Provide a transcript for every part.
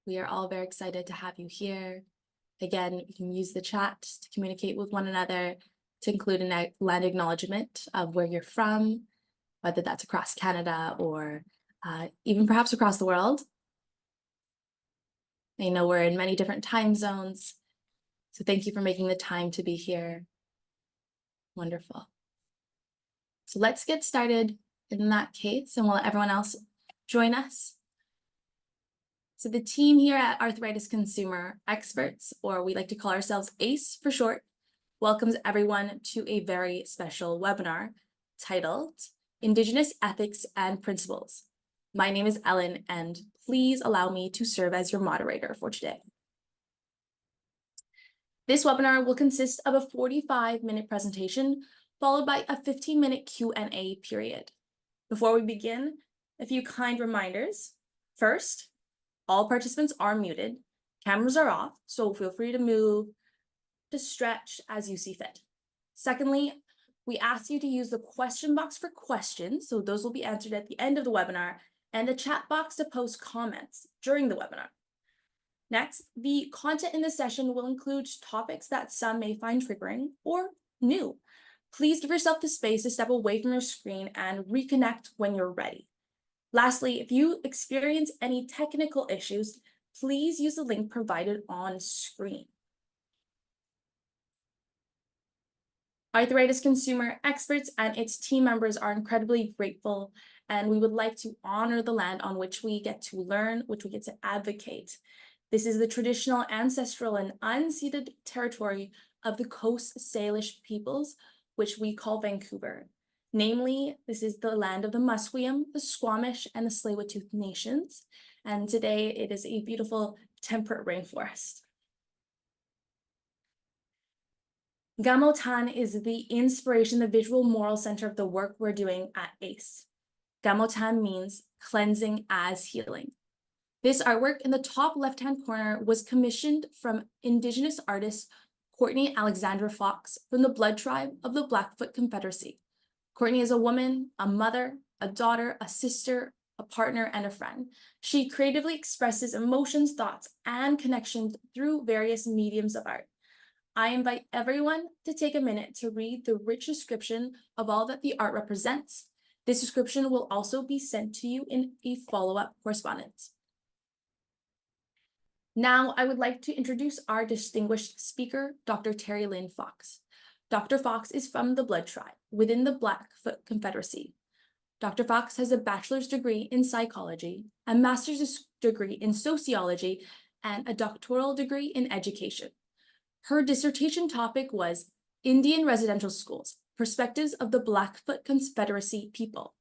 We are all very excited to have you here. Again, you can use the chat to communicate with one another, to include a land acknowledgement of where you're from, whether that's across Canada or even perhaps across the world. I know we're in many different time zones, so thank you for making the time to be here. Wonderful. So let's get started in that case, and we'll let everyone else join us. So the team here at Arthritis Consumer Experts, or we like to call ourselves ACE for short, welcomes everyone to a very special webinar titled Indigenous Ethics and Principles. My name is Ellen, and please allow me to serve as your moderator for today. This webinar will consist of a 45-minute presentation followed by a 15-minute Q&A period. Before we begin, a few kind reminders. First, all participants are muted, cameras are off, so feel free to move, to stretch as you see fit. Secondly, we ask you to use the question box for questions, so those will be answered at the end of the webinar, and the chat box to post comments during the webinar. Next, the content in this session will include topics that some may find triggering or new. Please give yourself the space to step away from your screen and reconnect when you're ready. Lastly, if you experience any technical issues, please use the link provided on screen. Arthritis Consumer Experts and its team members are incredibly grateful, and we would like to honor the land on which we get to learn, which we get to advocate. This is the traditional, ancestral, and unceded territory of the Coast Salish peoples, which we call Vancouver. Namely, this is the land of the Musqueam, the Squamish, and the Tsleil-Waututh nations. And today it is a beautiful temperate rainforest. Gamotan is the inspiration, the visual moral center of the work we're doing at ACE. Gamotan means cleansing as healing. This artwork in the top left-hand corner was commissioned from Indigenous artist Courtney Alexandra Fox from the blood tribe of the Blackfoot Confederacy. Courtney is a woman, a mother, a daughter, a sister, a partner, and a friend. She creatively expresses emotions, thoughts, and connections through various mediums of art. I invite everyone to take a minute to read the rich description of all that the art represents. This description will also be sent to you in a follow-up correspondence. Now, I would like to introduce our distinguished speaker, Dr. Terri-Lynn Fox. Dr. Fox is from the Blood Tribe within the Blackfoot Confederacy. Dr. Fox has a bachelor's degree in psychology, a master's degree in sociology, and a doctoral degree in education. Her dissertation topic was Indian Residential Schools, Perspectives of the Blackfoot Confederacy People,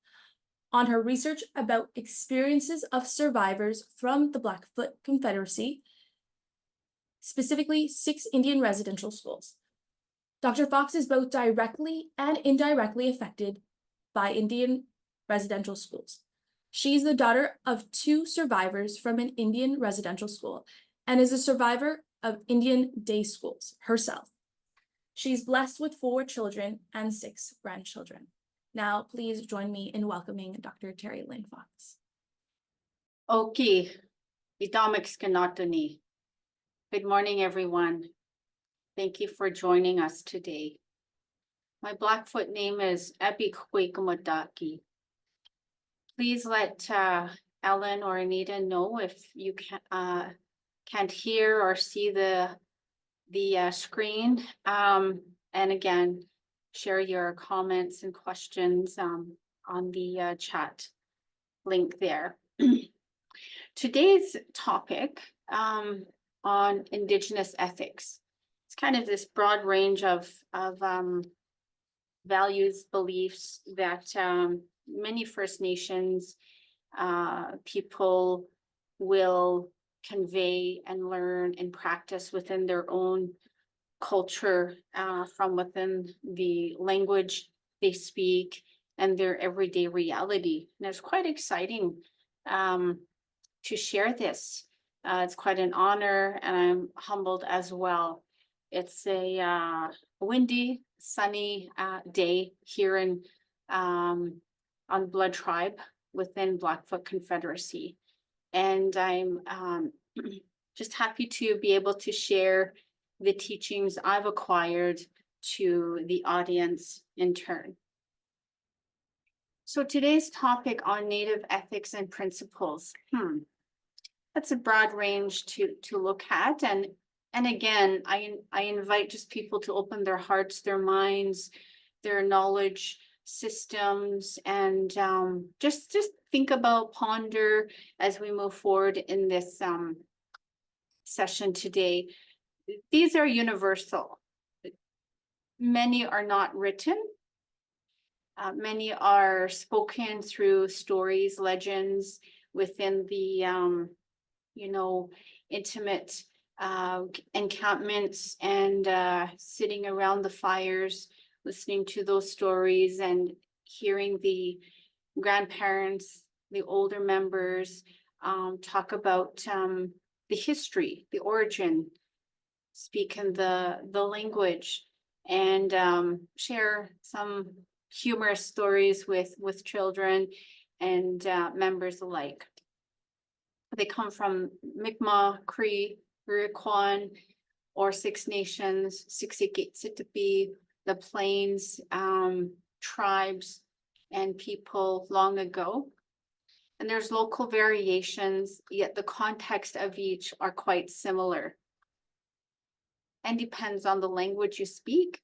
on her research about experiences of survivors from the Blackfoot Confederacy, specifically 6 Indian residential schools. Dr. Fox is both directly and indirectly affected by Indian residential schools. She's the daughter of 2 survivors from an Indian residential school and is a survivor of Indian day schools herself. She's blessed with 4 children and 6 grandchildren. Now, please join me in welcoming Dr. Terri-Lynn Fox. Okay, good morning, everyone. Thank you for joining us today. My Blackfoot name is Epikwekmodaki. Please let Ellen or Anita know if you can't hear or see the screen. And again, share your comments and questions on the chat link there. Today's topic on Indigenous ethics. It's kind of this broad range of values, beliefs that many First Nations people will convey and learn and practice within their own culture, from within the language they speak and their everyday reality. And it's quite exciting to share this. It's quite an honor, and I'm humbled as well. It's a windy, sunny day here in on Blood Tribe within Blackfoot Confederacy. And I'm just happy to be able to share the teachings I've acquired to the audience in turn. So today's topic on Native ethics and principles. That's a broad range to look at. And again, I invite just people to open their hearts, their minds, their knowledge systems, and just think about, ponder as we move forward in this session today. These are universal. Many are not written. Many are spoken through stories, legends within the, intimate encampments and sitting around the fires, listening to those stories and hearing the grandparents, the older members talk about the history, the origin, speak in the language, and share some humorous stories with children and members alike. They come from Mi'kmaq, Cree, Iroquois, or Six Nations, Siksika-Sitapi, the Plains tribes and people long ago. And there's local variations, yet the context of each are quite similar. And depends on the language you speak,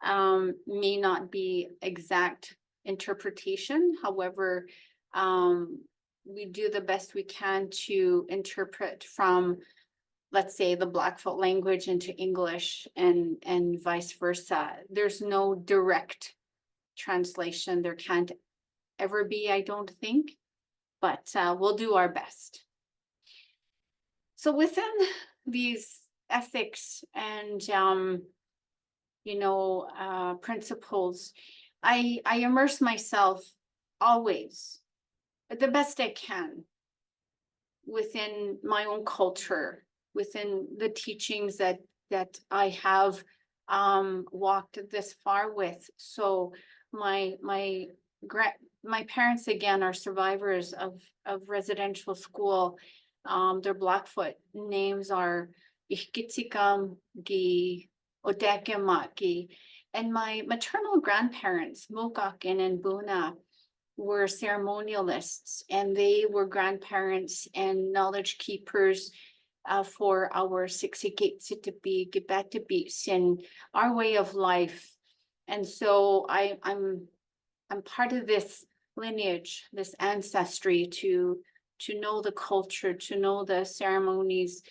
may not be exact interpretation. However, we do the best we can to interpret from, let's say, the Blackfoot language into English and vice versa. There's no direct translation. There can't ever be, I don't think, but we'll do our best. So within these ethics and principles, I immerse myself always the best I can within my own culture, within the teachings that I have walked this far with. So my parents, again, are survivors of residential school. Their Blackfoot names are Ihkitsikam Gi Odekemaki. And my maternal grandparents, Mokakin and Buna, were ceremonialists, and they were grandparents and knowledge keepers for our Siksika-Sitapi, Gibetibis, and our way of life. And so I'm part of this lineage, this ancestry, to know the culture, to know the ceremonies,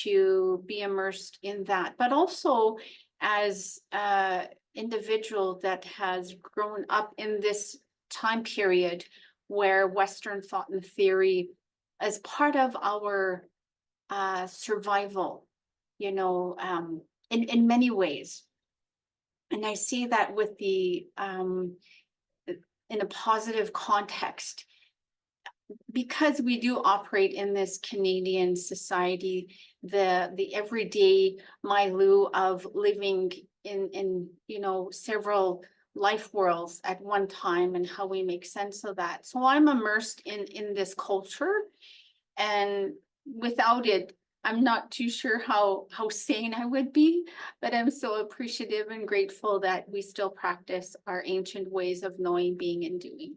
to be immersed in that, but also as an individual that has grown up in this time period where Western thought and theory as part of our survival, in many ways. And I see that with the in a positive context, because we do operate in this Canadian society, the everyday milieu of living in several life worlds at one time and how we make sense of that. So I'm immersed in this culture, and without it, I'm not too sure how sane I would be, but I'm so appreciative and grateful that we still practice our ancient ways of knowing, being, and doing.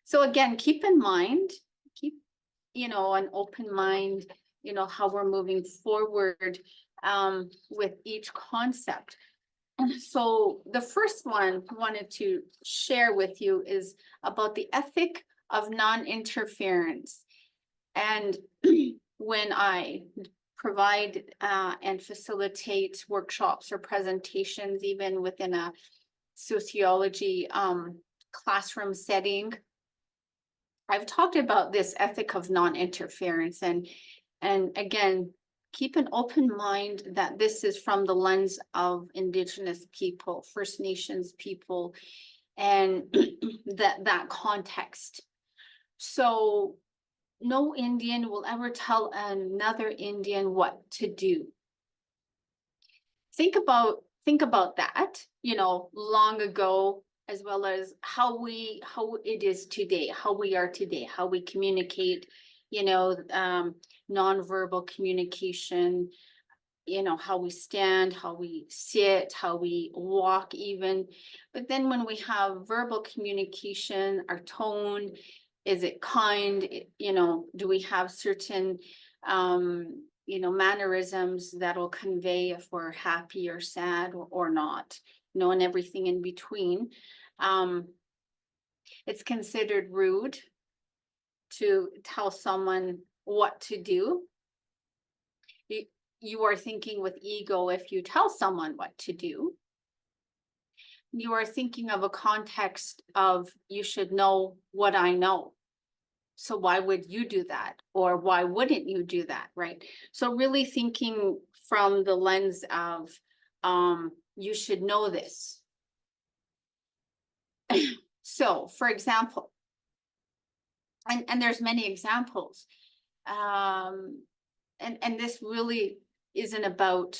So again, keep in mind, an open mind, how we're moving forward with each concept. So the first one I wanted to share with you is about the ethic of non-interference. And when I provide and facilitate workshops or presentations, even within a sociology classroom setting, I've talked about this ethic of non-interference, and again, keep an open mind that this is from the lens of Indigenous people, First Nations people, and that context. So no Indian will ever tell another Indian what to do. Think about that, long ago, as well as how it is today, how we are today, how we communicate nonverbal communication, how we stand, how we sit, how we walk even. But then when we have verbal communication, our tone, is it kind? Do we have certain, mannerisms that'll convey if we're happy or sad or not, and everything in between. It's considered rude to tell someone what to do. You are thinking with ego if you tell someone what to do. You are thinking of a context of, you should know what I know. So why would you do that? Or why wouldn't you do that, right? So really thinking from the lens of, you should know this. So, for example, and there's many examples, and this really isn't about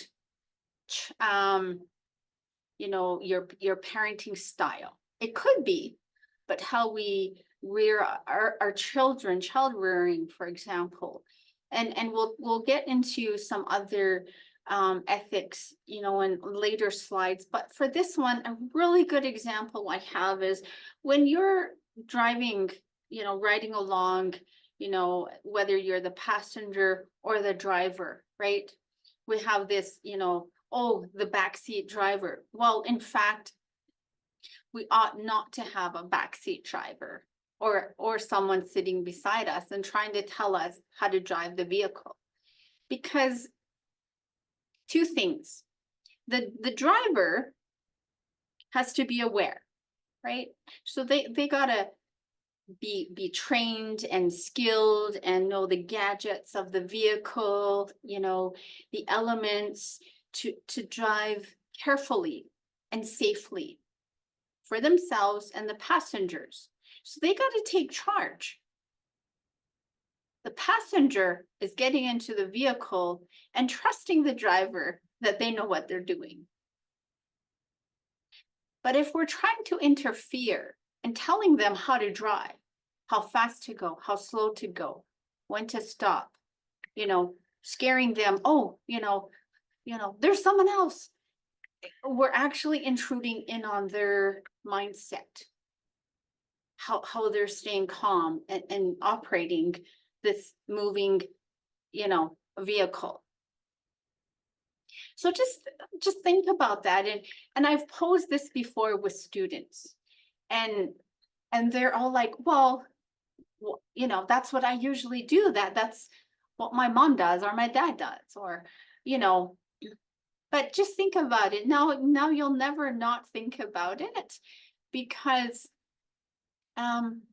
your parenting style. It could be, but how we rear our children, child rearing, for example, and we'll get into some other ethics, in later slides. But for this one, a really good example I have is when you're driving, riding along, whether you're the passenger or the driver, right? We have this, oh, the backseat driver. Well, in fact, we ought not to have a backseat driver or someone sitting beside us and trying to tell us how to drive the vehicle. Because two things, the driver has to be aware, right? So they gotta be trained and skilled and know the gadgets of the vehicle, the elements to drive carefully and safely for themselves and the passengers. So they got to take charge. The passenger is getting into the vehicle and trusting the driver that they know what they're doing. But if we're trying to interfere and telling them how to drive, how fast to go, how slow to go, when to stop, scaring them, oh, there's someone else. We're actually intruding in on their mindset, how they're staying calm and operating this moving, vehicle. So just think about that. And I've posed this before with students, and they're all like, well, that's what I usually do. That's what my mom does or my dad does, or, but just think about it. Now you'll never not think about it, because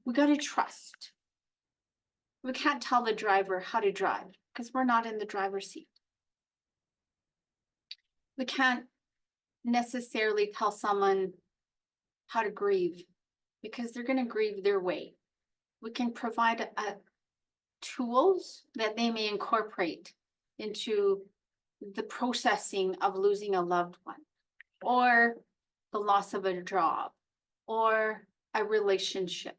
we got to trust. We can't tell the driver how to drive because we're not in the driver's seat. We can't necessarily tell someone how to grieve because they're going to grieve their way. We can provide tools that they may incorporate into the processing of losing a loved one, or the loss of a job, or a relationship,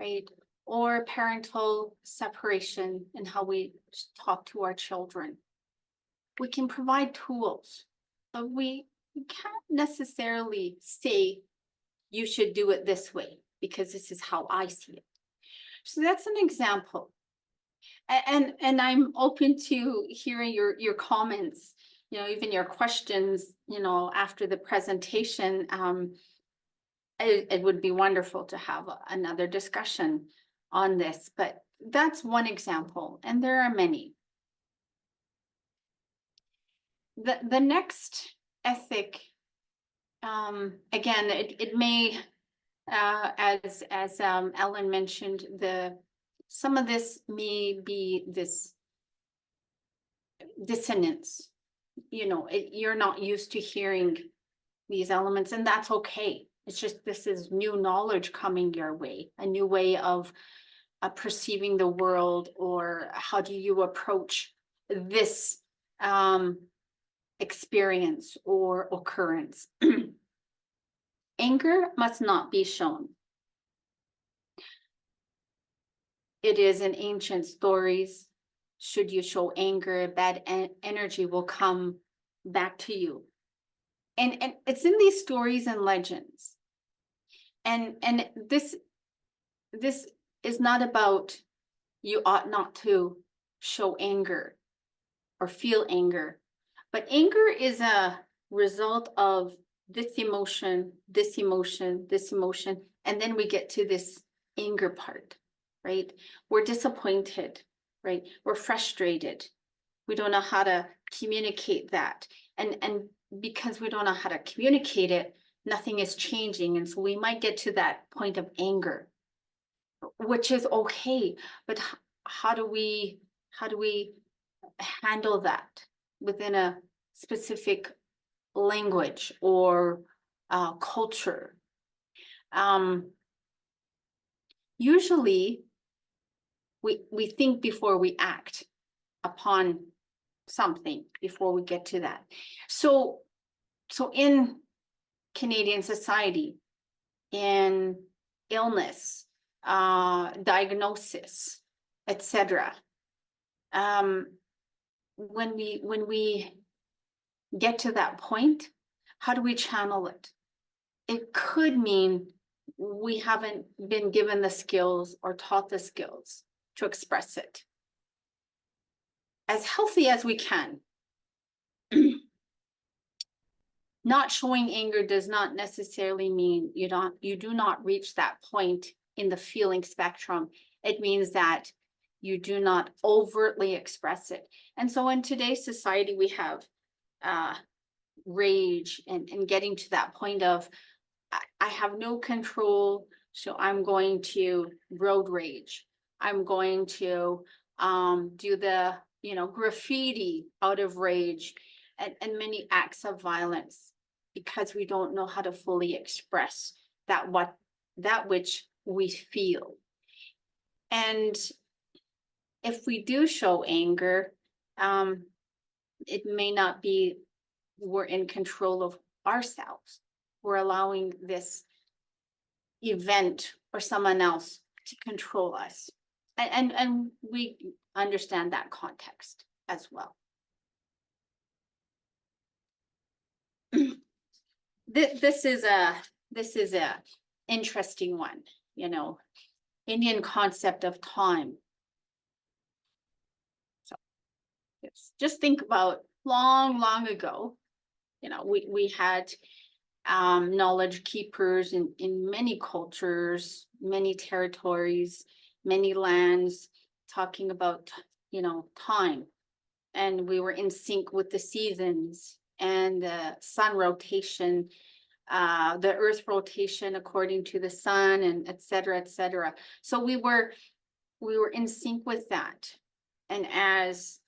right? Or parental separation and how we talk to our children. We can provide tools, but we can't necessarily say you should do it this way because this is how I see it. So that's an example. And I'm open to hearing your comments, even your questions, after the presentation. It would be wonderful to have another discussion on this, but that's one example, and there are many. The next ethic, again, it may, as Ellen mentioned, some of this may be this dissonance. You're not used to hearing these elements, and that's okay. It's just, this is new knowledge coming your way, a new way of perceiving the world, or how do you approach this experience or occurrence. Anger must not be shown. it is in ancient stories. Should you show anger, bad energy will come back to you. And it's in these stories and legends. And this is not about you ought not to show anger or feel anger, but anger is a result of this emotion, this emotion, this emotion, and then we get to this anger part, right? We're disappointed, right? We're frustrated. We don't know how to communicate that. And because we don't know how to communicate it, nothing is changing. And so we might get to that point of anger, which is okay. But how do we handle that within a specific language or culture? Usually we think before we act upon something before we get to that. So in Canadian society, in illness, diagnosis, etc. When we get to that point, how do we channel it? It could mean we haven't been given the skills or taught the skills to express it as healthy as we can. Not showing anger does not necessarily mean you do not reach that point in the feeling spectrum. It means that you do not overtly express it. And so in today's society, we have rage and getting to that point of, I have no control, so I'm going to road rage. I'm going to do the, graffiti out of rage and many acts of violence, because we don't know how to fully express that which we feel. And if we do show anger, it may not be we're in control of ourselves. We're allowing this event or someone else to control us. And we understand that context as well. This is a interesting one, Indian concept of time. So just think about long ago, we had knowledge keepers in many cultures, many territories, many lands, talking about, time. And we were in sync with the seasons and the sun rotation, the earth rotation according to the sun, and et cetera, et cetera. So we were in sync with that. And as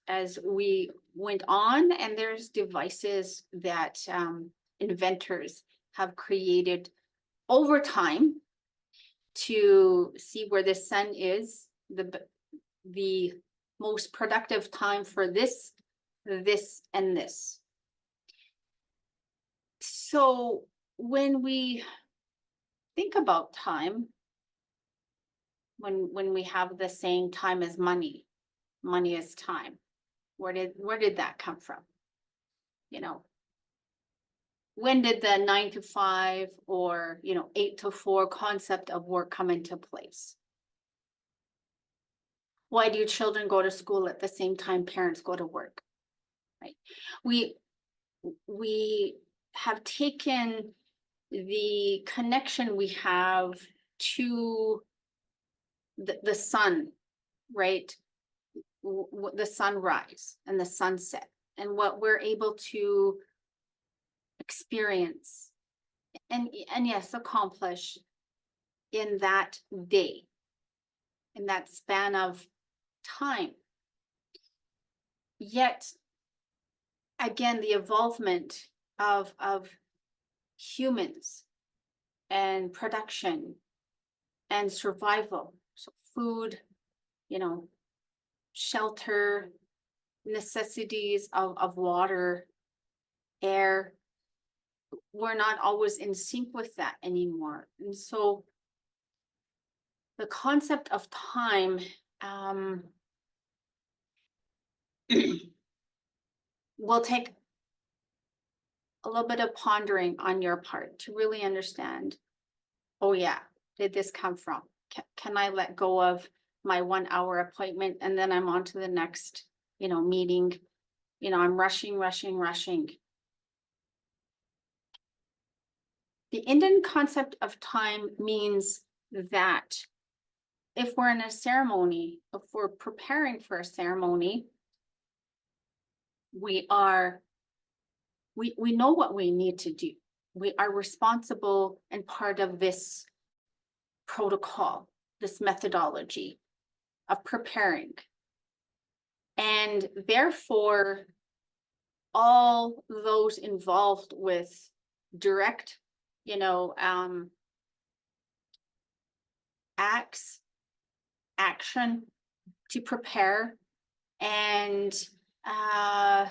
we went on, and there's devices that inventors have created over time to see where the sun is, the most productive time for this, and this. So when we think about time, when we have the saying, time is money, money is time, where did that come from? When did the 9 to 5 or 8 to 4 concept of work come into place? Why do children go to school at the same time parents go to work? Right? We have taken the connection we have to the sun, right? The sunrise and the sunset, and what we're able to experience and yes, accomplish in that day, in that span of time. Yet again, the involvement of humans and production and survival, so food, shelter, necessities of water, air, we're not always in sync with that anymore. And so the concept of time will take a little bit of pondering on your part to really understand, oh yeah, did this come from? Can I let go of my 1 hour appointment and then I'm on to the next, meeting? I'm rushing. The Indian concept of time means that if we're in a ceremony, if we're preparing for a ceremony, we know what we need to do. We are responsible and part of this protocol, this methodology of preparing. And therefore, all those involved with direct, action to prepare and, a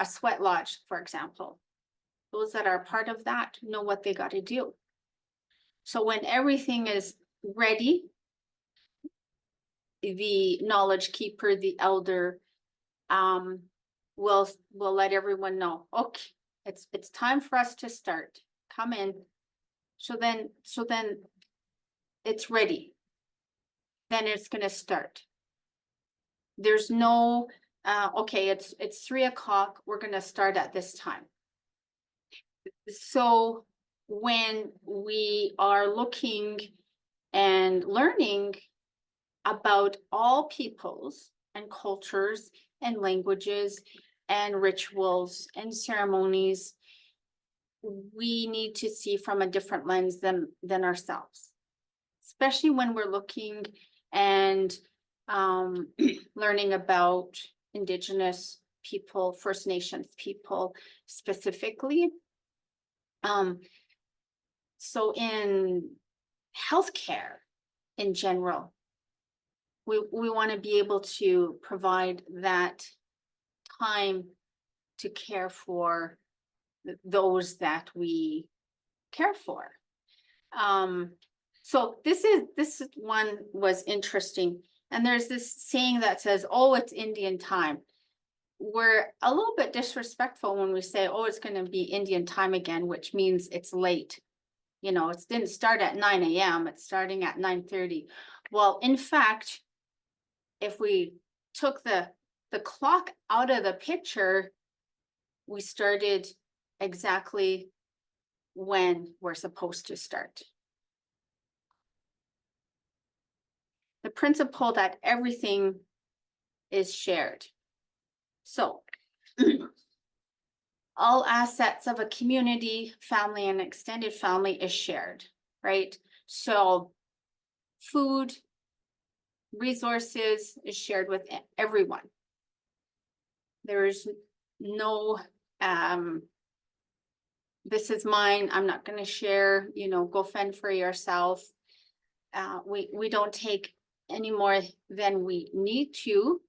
sweat lodge, for example, those that are part of that know what they got to do. So when everything is ready, the knowledge keeper, the elder, will let everyone know, okay, it's time for us to start. Come in. So then it's ready. Then it's gonna start. There's no okay, it's 3 o'clock, we're gonna start at this time. So when we are looking and learning about all peoples and cultures and languages and rituals and ceremonies, we need to see from a different lens than ourselves, especially when we're looking and learning about Indigenous people, First Nations people specifically. So in healthcare in general, we want to be able to provide that time to care for those that we care for. So this one was interesting. And there's this saying that says, oh, it's Indian time. We're a little bit disrespectful when we say, oh, it's going to be Indian time again, which means it's late. It didn't start at 9 a.m. It's starting at 9:30. Well, in fact, if we took the clock out of the picture, we started exactly when we're supposed to start. The principle that everything is shared. So all assets of a community, family, and extended family is shared, right? So food, resources is shared with everyone. There is no, this is mine, I'm not going to share, go fend for yourself. We don't take any more than we need to.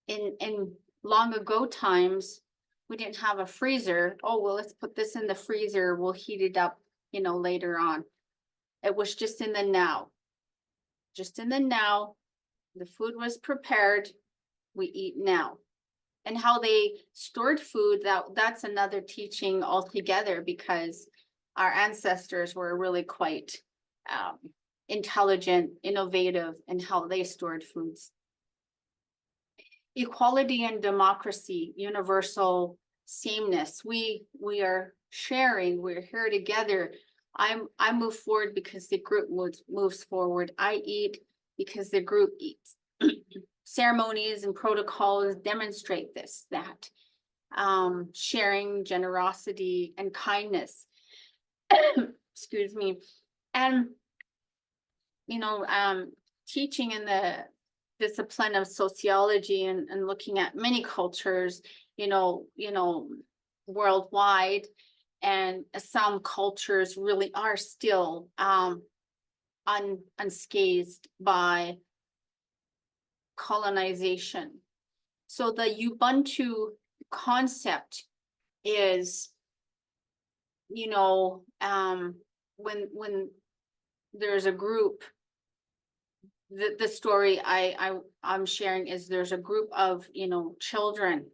In long ago times, we didn't have a freezer. Oh, well, let's put this in the freezer. We'll heat it up, later on. It was just in the now. Just in the now. The food was prepared. We eat now. And how they stored food, that's another teaching altogether, because our ancestors were really quite intelligent, innovative in how they stored foods. Equality and democracy, universal sameness. We are sharing, we're here together. I move forward because the group moves forward. I eat because the group eats. Ceremonies and protocols demonstrate that sharing, generosity, and kindness. Excuse me. And teaching in the discipline of sociology and looking at many cultures, worldwide, and some cultures really are still unscathed by colonization. So the Ubuntu concept is, when there's a group. The story I'm sharing is there's a group of, children,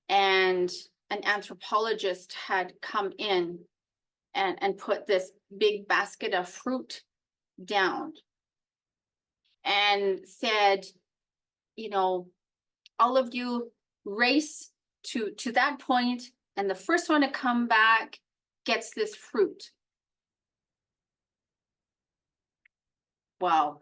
and an anthropologist had come in and put this big basket of fruit down and said, all of you race to that point, and the first one to come back gets this fruit. Wow.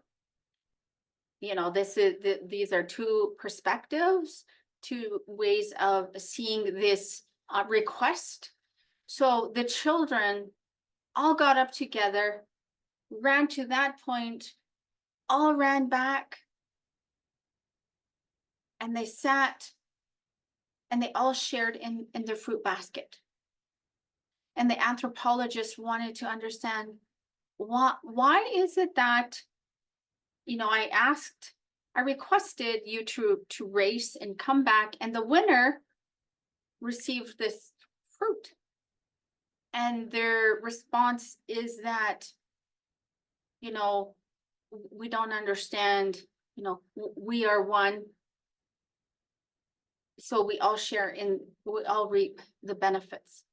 These are two perspectives, two ways of seeing this request. So the children all got up together, ran to that point, all ran back, and they sat, and they all shared in their fruit basket. And the anthropologist wanted to understand why is it that, I requested you to race and come back, and the winner received this fruit. And their response is that, we don't understand, we are one. So we all share we all reap the benefits.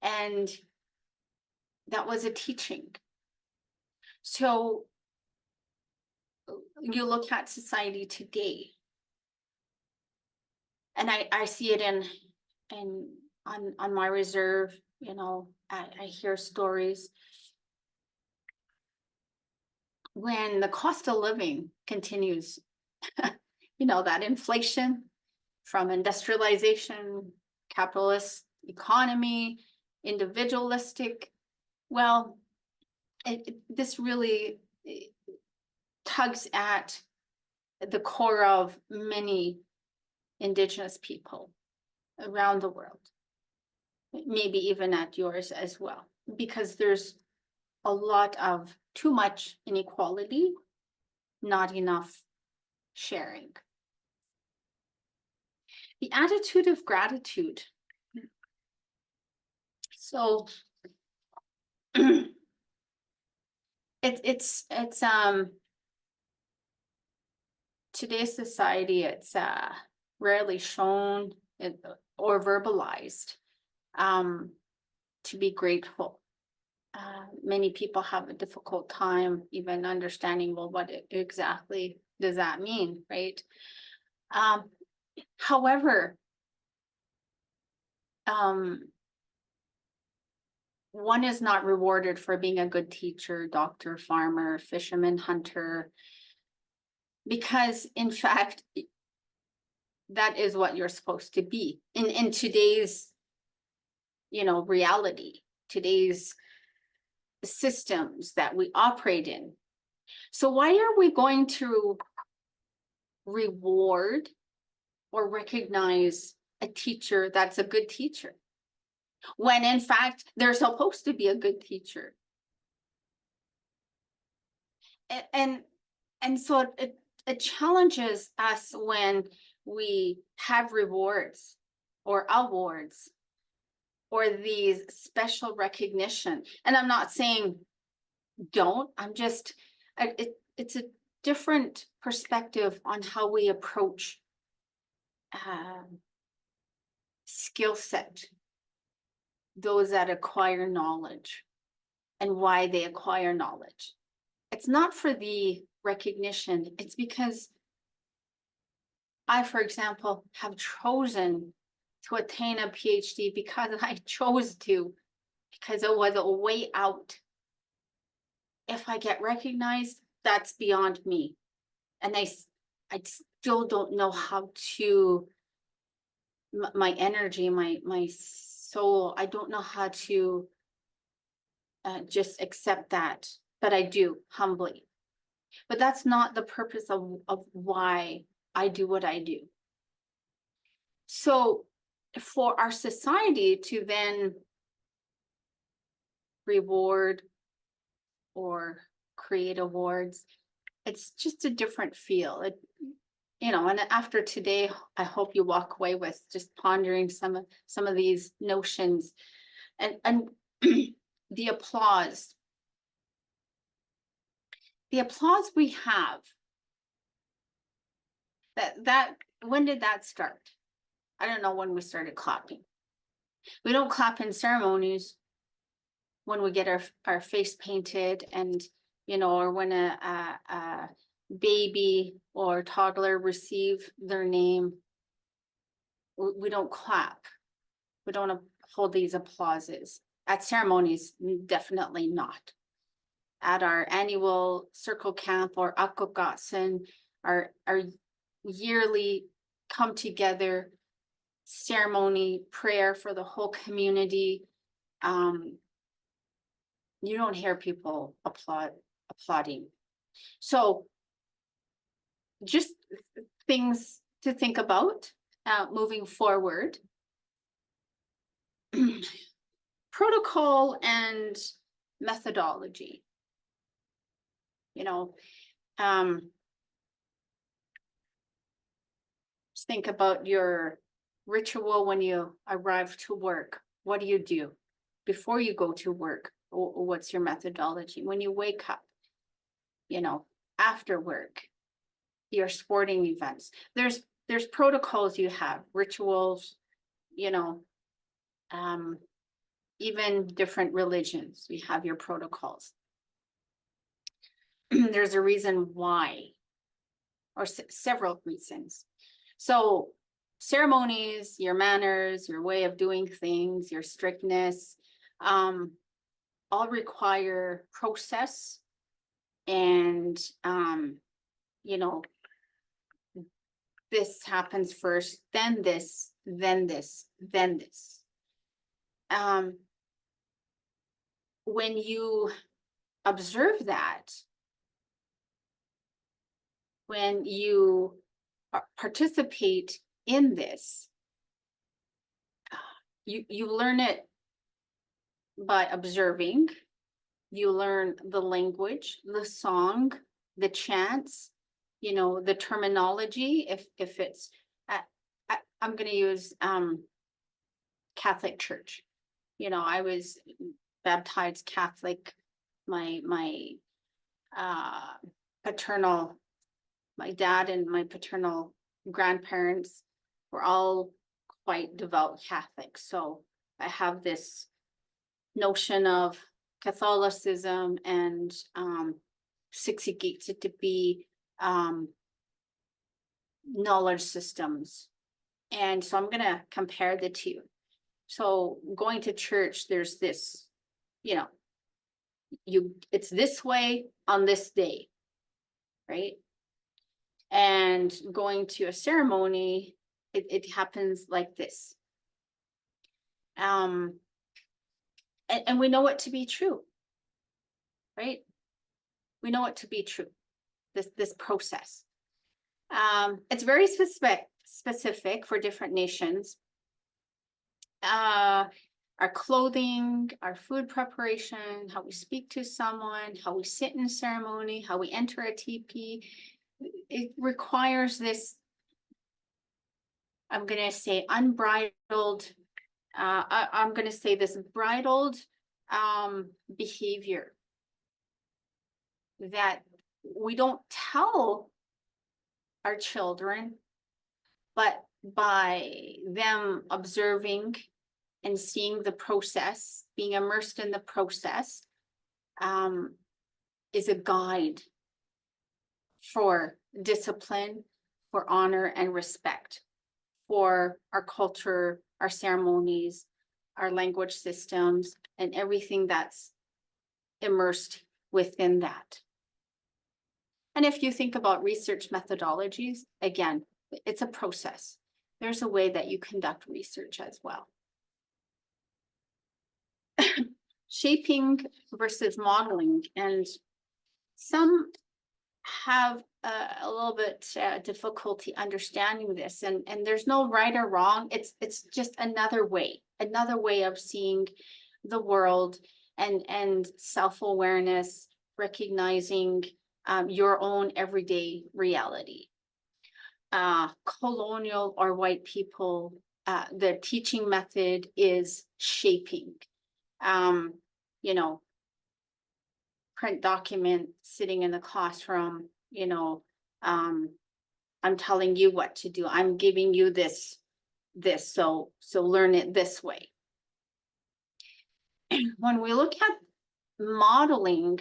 And that was a teaching. So you look at society today, and I see it on my reserve, I hear stories when the cost of living continues, that inflation from industrialization, capitalist economy, individualistic. Well, this really tugs at the core of many Indigenous people around the world, maybe even at yours as well, because there's a lot of too much inequality, not enough sharing. The attitude of gratitude. So it's today's society, it's rarely shown or verbalized to be grateful. Many people have a difficult time even understanding, well, what exactly does that mean, right? However, one is not rewarded for being a good teacher, doctor, farmer, fisherman, hunter, because in fact, that is what you're supposed to be in today's, reality, today's systems that we operate in. So why are we going to reward or recognize a teacher that's a good teacher, when in fact they're supposed to be a good teacher? And so it challenges us when we have rewards or awards or these special recognition. And I'm not saying don't, I'm just, it's a different perspective on how we approach skill set, those that acquire knowledge, and why they acquire knowledge. It's not for the recognition, it's because I, for example, have chosen to attain a PhD because I chose to, because it was a way out. If I get recognized, that's beyond me. And I still don't know how to, my energy, my soul, I don't know how to just accept that, but I do humbly. But that's not the purpose of why I do what I do. So for our society to then reward or create awards, it's just a different feel. And after today, I hope you walk away with just pondering some of these notions and the applause. the applause we have, when did that start? I don't know when we started clapping. We don't clap in ceremonies when we get our face painted, and or when a baby or toddler receive their name. We don't clap. We don't hold these applauses. At ceremonies, definitely not. At our annual circle camp or Akkogatsen, our yearly come together ceremony, prayer for the whole community, you don't hear people applauding. So just things to think about moving forward. Protocol and methodology. Just think about your ritual when you arrive to work. What do? Before you go to work, what's your methodology? When you wake up, after work, your sporting events. There's protocols you have, rituals, even different religions, we have your protocols. There's a reason why, or several reasons. So ceremonies, your manners, your way of doing things, your strictness, all require process and, this happens first, then this, then this, then this. When you observe that, when you participate in this, you learn it by observing. You learn the language, the song, the chants, the terminology. If it's, I'm going to use Catholic Church. I was baptized Catholic. My dad and my paternal grandparents were all quite devout Catholics. So I have this notion of Catholicism and to be knowledge systems. And so I'm going to compare the two. So going to church, there's this, it's this way on this day, right? And going to a ceremony, it happens like this. And we know it to be true, right? We know it to be true, this process. It's very specific for different nations. Our clothing, our food preparation, how we speak to someone, how we sit in ceremony, how we enter a teepee, it requires this, I'm going to say unbridled, I'm going to say this bridled behavior that we don't tell our children, but by them observing and seeing the process, being immersed in the process, is a guide for discipline, for honor and respect for our culture, our ceremonies, our language systems, and everything that's immersed within that. And if you think about research methodologies, again, it's a process. There's a way that you conduct research as well. Shaping versus modeling, and some have a little bit difficulty understanding this, and there's no right or wrong. It's just another way of seeing the world, and self-awareness, recognizing your own everyday reality. Colonial or white people, the teaching method is shaping. print document sitting in the classroom, I'm telling you what to do. I'm giving you this, so learn it this way. When we look at modeling,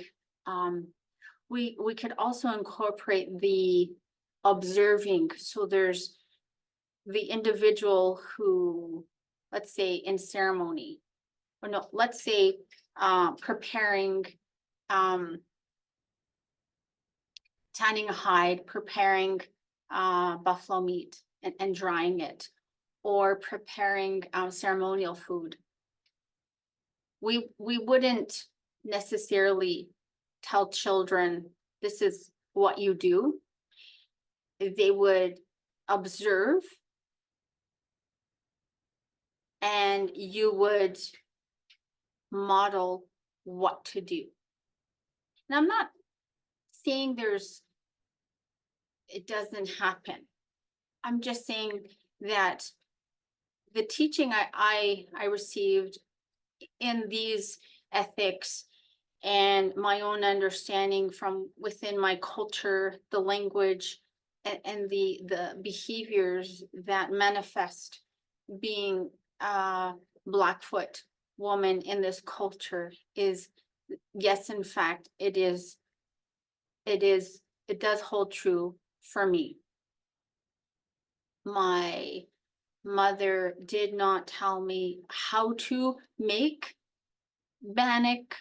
we could also incorporate the observing. So there's the individual who, let's say in ceremony, or no, let's say preparing, tanning a hide, preparing buffalo meat and drying it, or preparing ceremonial food. We wouldn't necessarily tell children this is what you do. They would observe, and you would model what to do. And I'm not saying it doesn't happen. I'm just saying that the teaching I received in these ethics and my own understanding from within my culture, the language, and the behaviors that manifest being a Blackfoot woman in this culture is, yes, in fact, it does hold true for me. My mother did not tell me how to make bannock,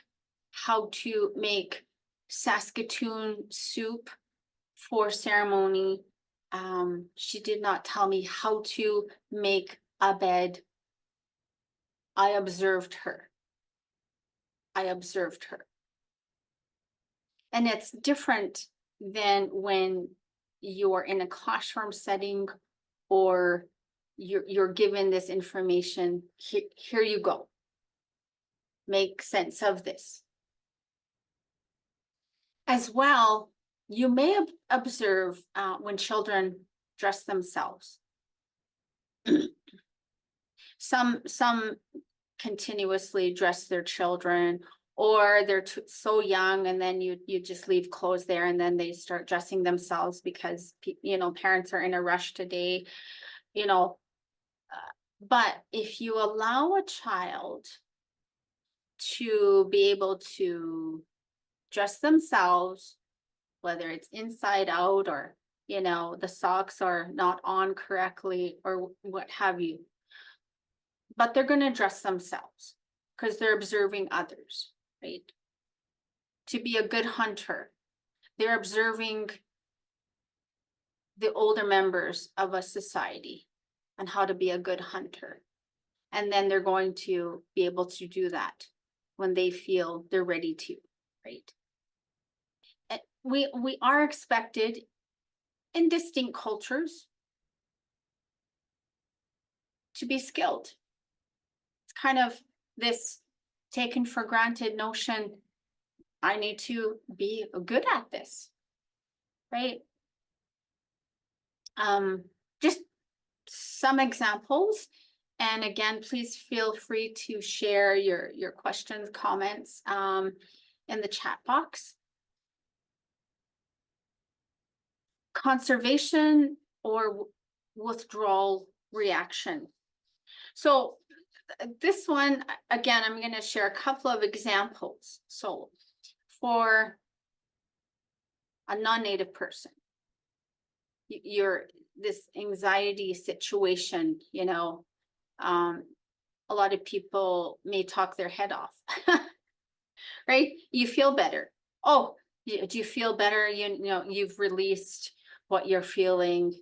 how to make Saskatoon soup for ceremony. She did not tell me how to make a bed. I observed her. And it's different than when you're in a classroom setting, or you're given this information. Here you go. Make sense of this. As well, you may observe when children dress themselves. Some continuously dress their children, or they're so young, and then you just leave clothes there, and then they start dressing themselves because parents are in a rush today. But if you allow a child to be able to dress themselves, whether it's inside out, or the socks are not on correctly, or what have you, but they're going to dress themselves because they're observing others, right? To be a good hunter, they're observing the older members of a society and how to be a good hunter. And then they're going to be able to do that when they feel they're ready to, right? And we are expected in distinct cultures to be skilled. It's kind of this taken for granted notion, I need to be good at this, right? Just some examples. And again, please feel free to share your questions, comments in the chat box. Conservation or withdrawal reaction. So this one, again, I'm going to share a couple of examples. So for a non-native person, you're this anxiety situation, a lot of people may talk their head off, right? You feel better. Oh, do you feel better? You've released what you're feeling.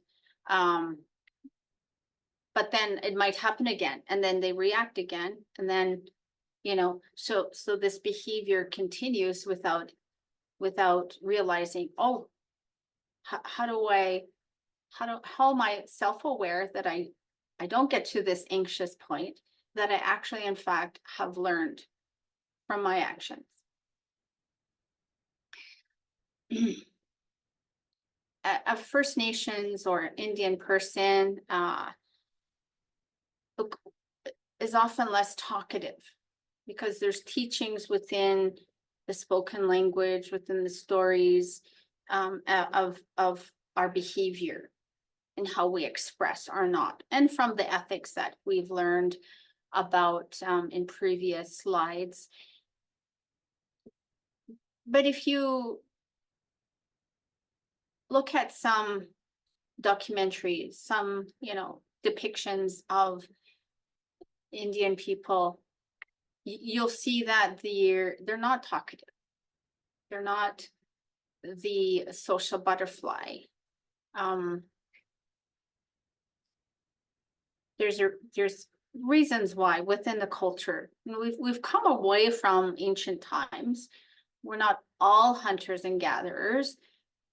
But then it might happen again, and then they react again. And then, so this behavior continues without realizing, oh, how am I self-aware that I don't get to this anxious point, that I actually, in fact, have learned from my actions. A First Nations or Indian person is often less talkative because there's teachings within the spoken language, within the stories of our behavior and how we express or not, and from the ethics that we've learned about in previous slides. But if you look at some documentaries, some, depictions of Indian people, you'll see that they're not talkative. They're not the social butterfly. There's reasons why within the culture. We've come away from ancient times. We're not all hunters and gatherers.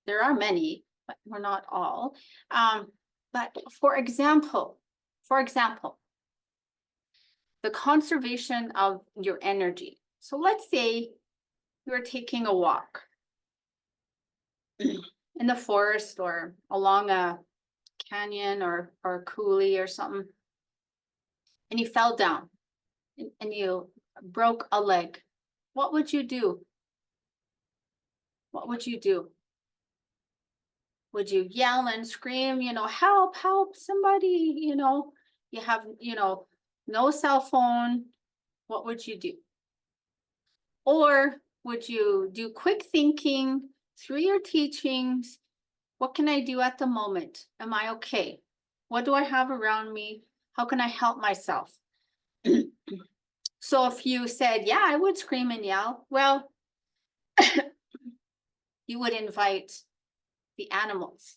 There are many, but we're not all. But for example, the conservation of your energy. So let's say you're taking a walk in the forest or along a canyon or a coulee or something, and you fell down and you broke a leg. What would you do? What would you do? Would you yell and scream, help, help, somebody, you have, no cell phone, what would you do? Or would you do quick thinking through your teachings? What can I do at the moment? Am I okay? What do I have around me? How can I help myself? So if you said, yeah, I would scream and yell, well, you would invite the animals.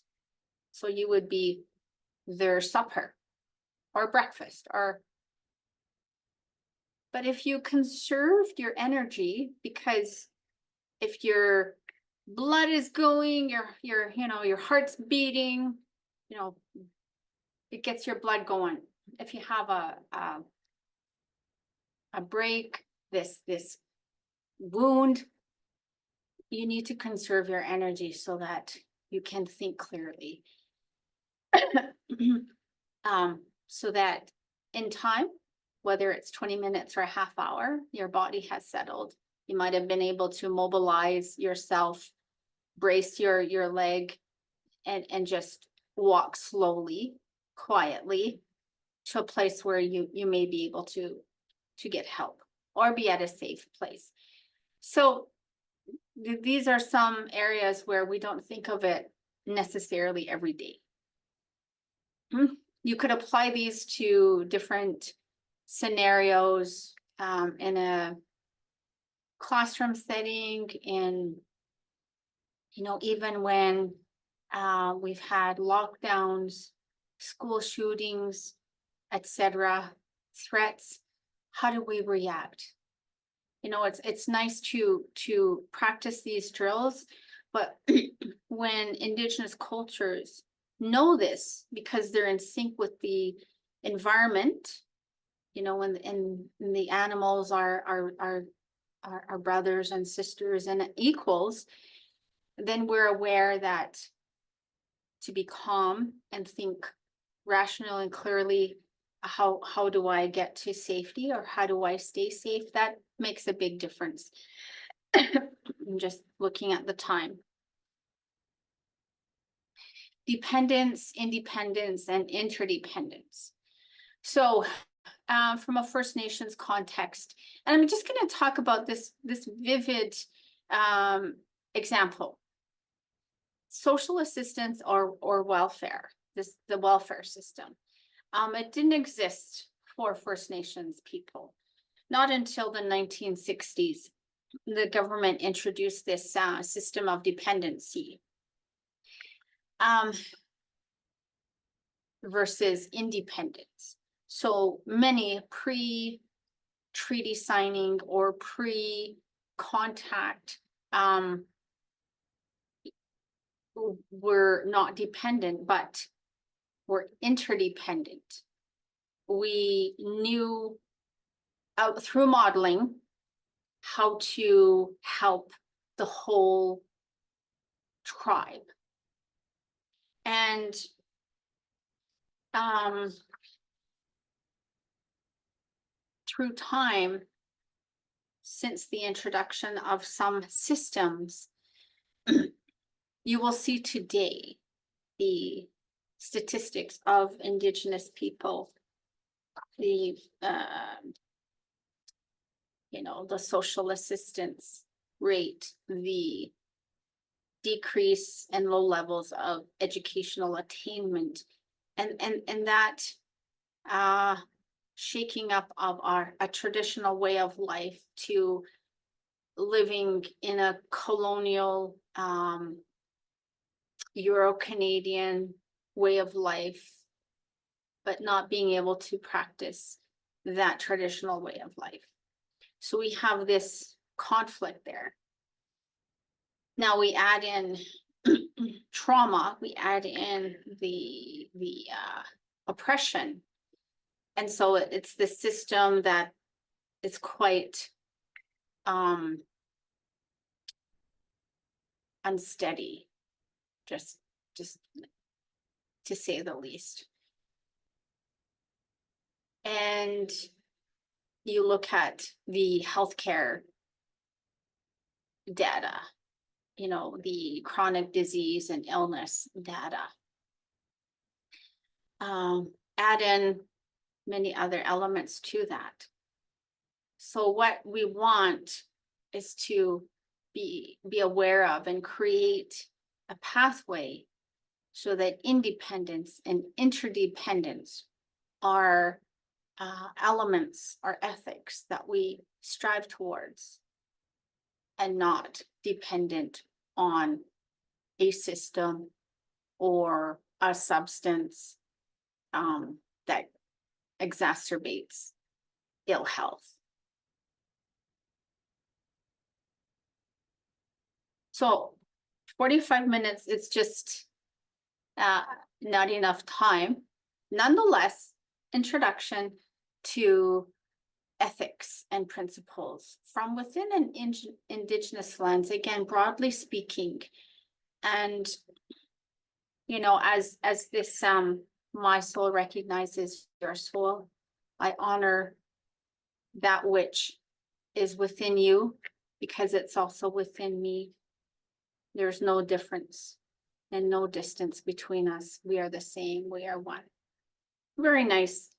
So you would be their supper or breakfast but if you conserved your energy, because if your blood is going, your heart's beating, it gets your blood going. If you have a break, this wound, you need to conserve your energy so that you can think clearly. So that in time, whether it's 20 minutes or a half hour, your body has settled. You might have been able to mobilize yourself, brace your leg, and just walk slowly, quietly to a place where you may be able to get help or be at a safe place. So these are some areas where we don't think of it necessarily every day. You could apply these to different scenarios in a classroom setting, in even when we've had lockdowns, school shootings, etc., threats. How do we react? It's nice to practice these drills, but when Indigenous cultures know this, because they're in sync with the environment, when the animals are brothers and sisters and equals, then we're aware that to be calm and think rationally and clearly, how do I get to safety, or how do I stay safe? That makes a big difference. I'm just looking at the time. Dependence, independence, and interdependence. So from a First Nations context, and I'm just going to talk about this vivid example. Social assistance or welfare, the welfare system. It didn't exist for First Nations people. Not until the 1960s, the government introduced this system of dependency versus independence. So many pre-treaty signing or pre-contact were not dependent, but were interdependent. We knew through modeling how to help the whole tribe. And through time, since the introduction of some systems, you will see today the statistics of Indigenous people, the the social assistance rate, the decrease in low levels of educational attainment, and that shaking up of a traditional way of life to living in a colonial Euro-Canadian way of life, but not being able to practice that traditional way of life. So we have this conflict there. Now we add in trauma, we add in the oppression. And so it's the system that is quite unsteady, just to say the least. And you look at the healthcare data, the chronic disease and illness data. Add in many other elements to that. So what we want is to be aware of and create a pathway so that independence and interdependence are elements, are ethics that we strive towards, and not dependent on a system or a substance that exacerbates ill health. So 45 minutes, it's just not enough time. Nonetheless, introduction to ethics and principles from within an Indigenous lens, again, broadly speaking. And, as this, my soul recognizes your soul, I honor that which is within you because it's also within me. There's no difference and no distance between us. We are the same. We are one. Very nice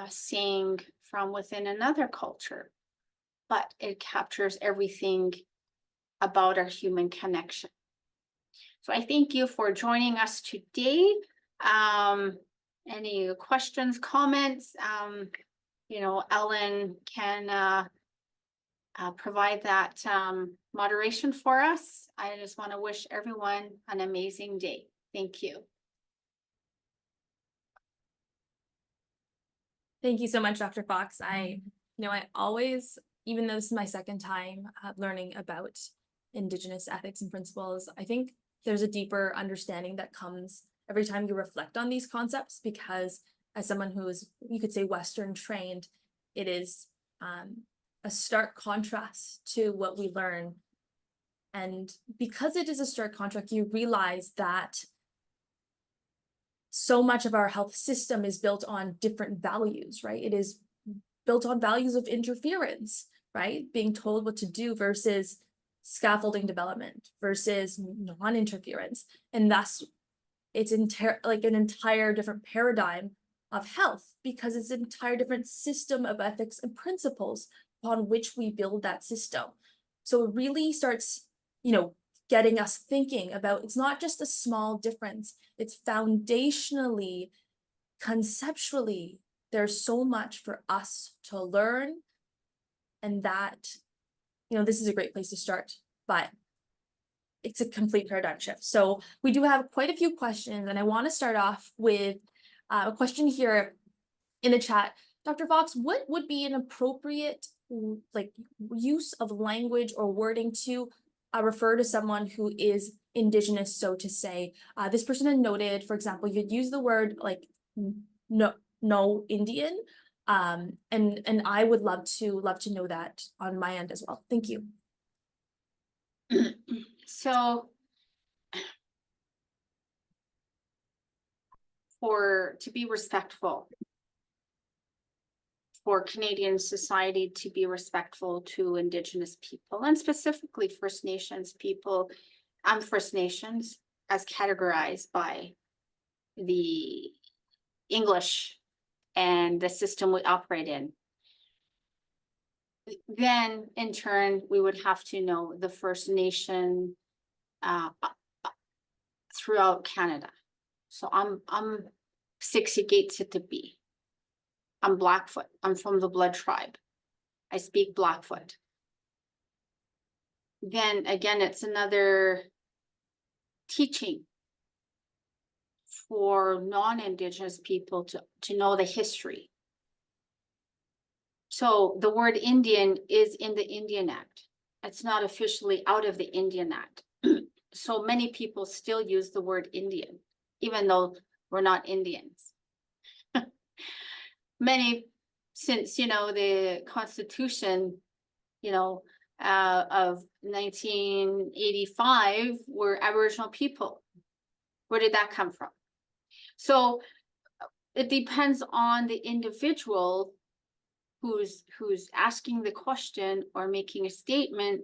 saying from within another culture, but it captures everything about our human connection. So I thank you for joining us today. Any questions, comments? Ellen can provide that moderation for us. I just want to wish everyone an amazing day. Thank you. Thank you so much, Dr. Fox. I always, even though this is my second time learning about Indigenous ethics and principles, I think there's a deeper understanding that comes every time you reflect on these concepts, because as someone who is, you could say, Western trained, it is a stark contrast to what we learn. And because it is a stark contrast, you realize that so much of our health system is built on different values, right? It is built on values of interference, right? Being told what to do versus scaffolding development versus non-interference. And thus it's like an entire different paradigm of health, because it's an entire different system of ethics and principles upon which we build that system. So it really starts, getting us thinking about, it's not just a small difference, it's foundationally, conceptually, there's so much for us to learn. And that, this is a great place to start, but it's a complete paradigm shift. So we do have quite a few questions, and I want to start off with a question here in the chat. Dr. Fox, what would be an appropriate use of language or wording to refer to someone who is Indigenous, so to say? This person had noted, for example, you'd use the word like no Indian, and I would love to know that on my end as well. Thank you. So to be respectful for Canadian society to be respectful to Indigenous people and specifically First Nations people. First Nations as categorized by the English and the system we operate in. Then in turn, we would have to know the First Nation throughout Canada. So I'm 60 Gates to be. I'm Blackfoot. I'm from the Blood tribe. I speak Blackfoot. Then again, it's another teaching for non-Indigenous people to know the history. So the word Indian is in the Indian Act. It's not officially out of the Indian Act. So many people still use the word Indian, even though we're not Indians. Many, since, you know, the Constitution, you know, of 1985 were Aboriginal people. Where did that come from? So it depends on the individual who's asking the question or making a statement,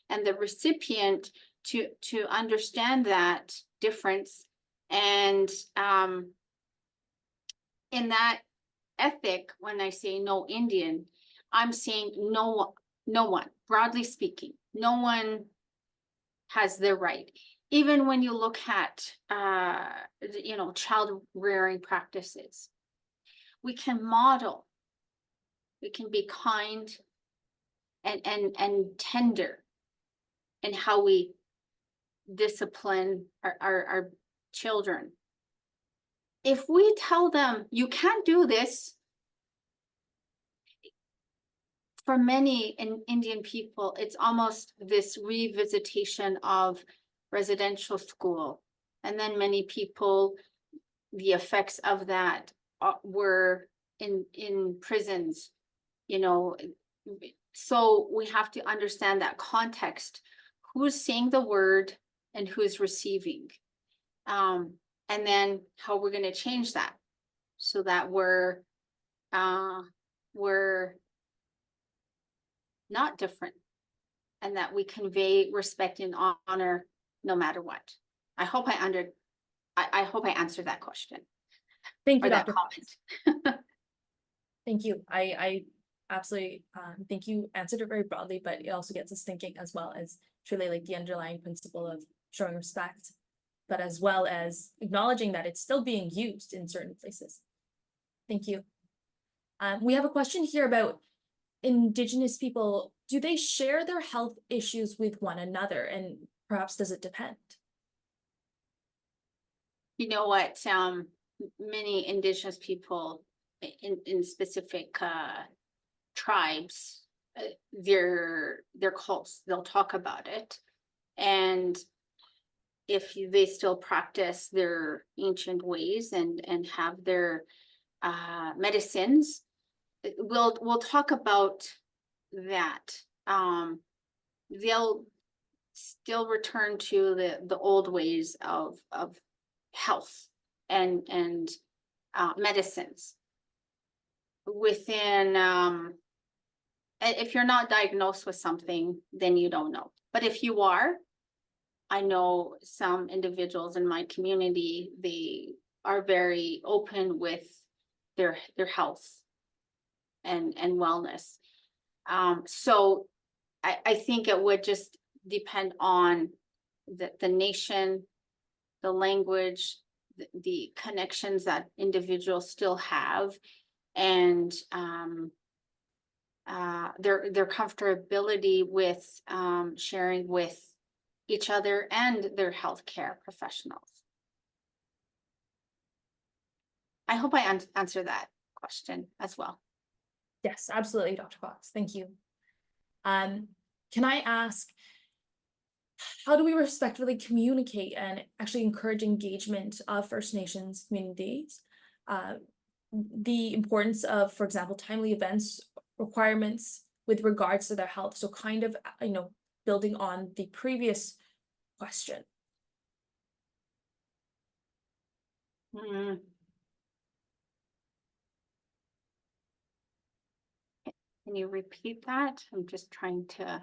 and the recipient to understand that difference. And in that ethic, when I say no Indian, I'm saying no one, broadly speaking, no one has the right. Even when you look at, you know, child rearing practices, we can model, we can be kind and tender in how we discipline our children. If we tell them, you can't do this, for many Indian people, it's almost this revisitation of residential school. And then many people, the effects of that were in prisons, you know. So we have to understand that context, who's saying the word and who's receiving. And then how we're going to change that so that we're not different, and that we convey respect and honor no matter what. I hope I hope I answered that question. Thank you, or that Dr. comment. Thank you. I absolutely think you answered it very broadly, but it also gets us thinking, as well as truly like the underlying principle of showing respect, but as well as acknowledging that it's still being used in certain places. Thank you. We have a question here about Indigenous people. Do they share their health issues with one another, and perhaps does it depend? You know what, many Indigenous people in specific tribes, they're close, they'll talk about it. And if they still practice their ancient ways and have their medicines, we'll talk about that. They'll still return to the old ways of health and medicines within. If you're not diagnosed with something, then you don't know. But if you are, I know some individuals in my community, they are very open with their health and wellness. So I think it would just depend on the nation, the language, the connections that individuals still have, and their comfortability with sharing with each other and their healthcare professionals. I hope I answer that question as well. Yes, absolutely, Dr. Fox. Thank you. Can I ask, how do we respectfully communicate and actually encourage engagement of First Nations communities? The importance of, for example, timely events requirements with regards to their health. So kind of, you know, building on the previous question. Can you repeat that? I'm just trying to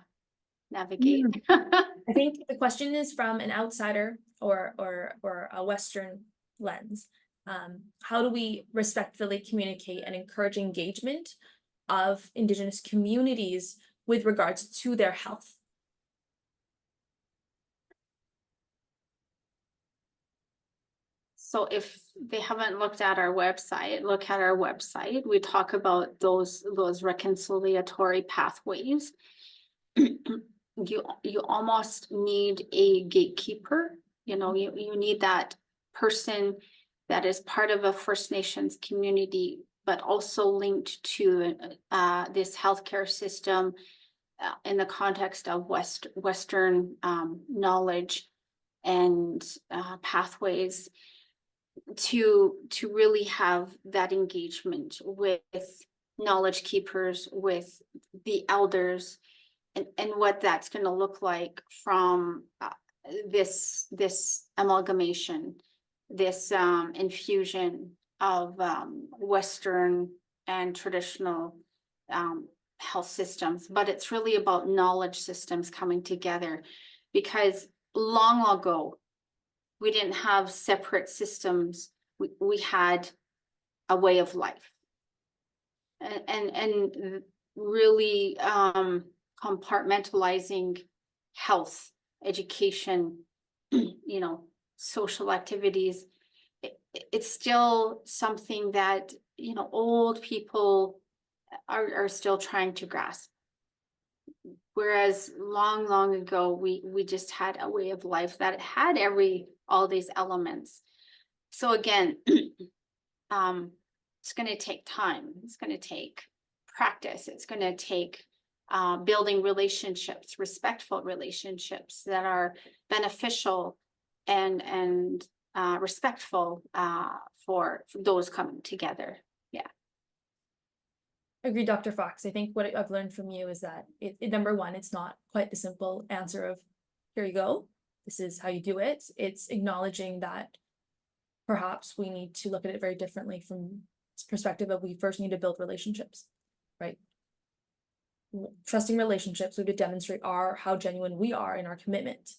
navigate. I think the question is from an outsider or a Western lens. How do we respectfully communicate and encourage engagement of Indigenous communities with regards to their health? So if they haven't looked at our website, look at our website. We talk about those reconciliatory pathways. You almost need a gatekeeper. You know, you need that person that is part of a First Nations community, but also linked to this healthcare system in the context of Western knowledge and pathways to really have that engagement with knowledge keepers, with the elders, and what that's going to look like from this amalgamation, this infusion of Western and traditional health systems. But it's really about knowledge systems coming together, because long ago we didn't have separate systems. We had a way of life, and really compartmentalizing health, education, you know, social activities. It's still something that, you know, old people are still trying to grasp. Whereas long ago, we just had a way of life that had all these elements. So again, it's going to take time. It's going to take practice. It's going to take building relationships, respectful relationships that are beneficial and respectful for those coming together. Yeah. Agree, Dr. Fox. I think what I've learned from you is that number one, it's not quite the simple answer of, here you go, this is how you do it. It's acknowledging that perhaps we need to look at it very differently from this perspective of we first need to build relationships, right? Trusting relationships, we would demonstrate how genuine we are in our commitment.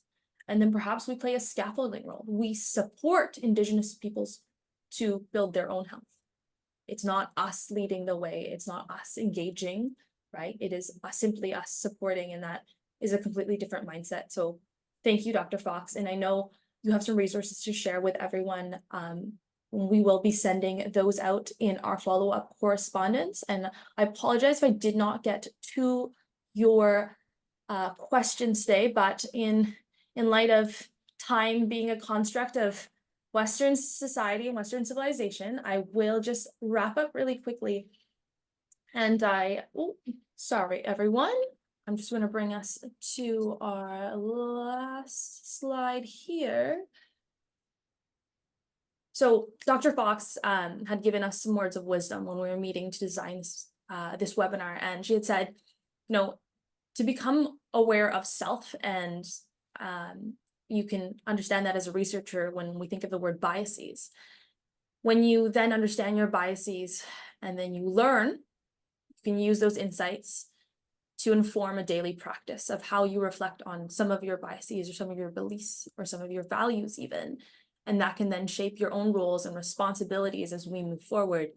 And then perhaps we play a scaffolding role. We support Indigenous peoples to build their own health. It's not us leading the way. It's not us engaging, right? It is simply us supporting, and that is a completely different mindset. So thank you, Dr. Fox. And I know you have some resources to share with everyone. We will be sending those out in our follow-up correspondence. And I apologize if I did not get to your questions today, but in light of time being a construct of Western society and Western civilization, I will just wrap up really quickly. And sorry, everyone. I'm just going to bring us to our last slide here. So Dr. Fox had given us some words of wisdom when we were meeting to design this webinar. And she had said, you know, to become aware of self, and you can understand that as a researcher when we think of the word biases. When you then understand your biases and then you learn, you can use those insights to inform a daily practice of how you reflect on some of your biases or some of your beliefs or some of your values even. And that can then shape your own roles and responsibilities as we move forward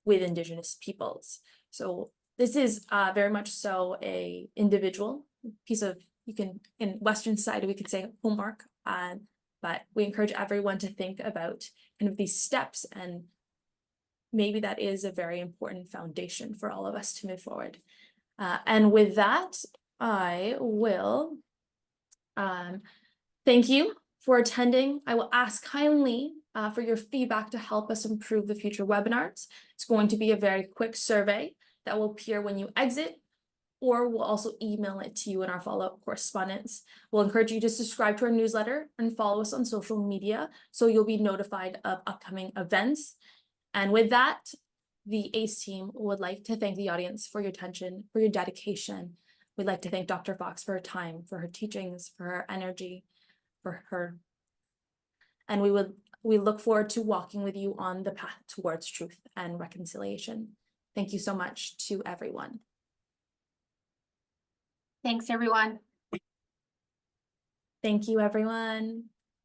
with Indigenous peoples. So this is very much so a individual piece of, in Western society, we could say homework, but we encourage everyone to think about kind of these steps, and maybe that is a very important foundation for all of us to move forward. And with that, I will thank you for attending. I will ask kindly for your feedback to help us improve the future webinars. It's going to be a very quick survey that will appear when you exit, or we'll also email it to you in our follow-up correspondence. We'll encourage you to subscribe to our newsletter and follow us on social media so you'll be notified of upcoming events. And with that, the ACE team would like to thank the audience for your attention, for your dedication. We'd like to thank Dr. Fox for her time, for her teachings, for her energy, for her. And we look forward to walking with you on the path towards truth and reconciliation. Thank you so much to everyone. Thanks, everyone. Thank you, everyone.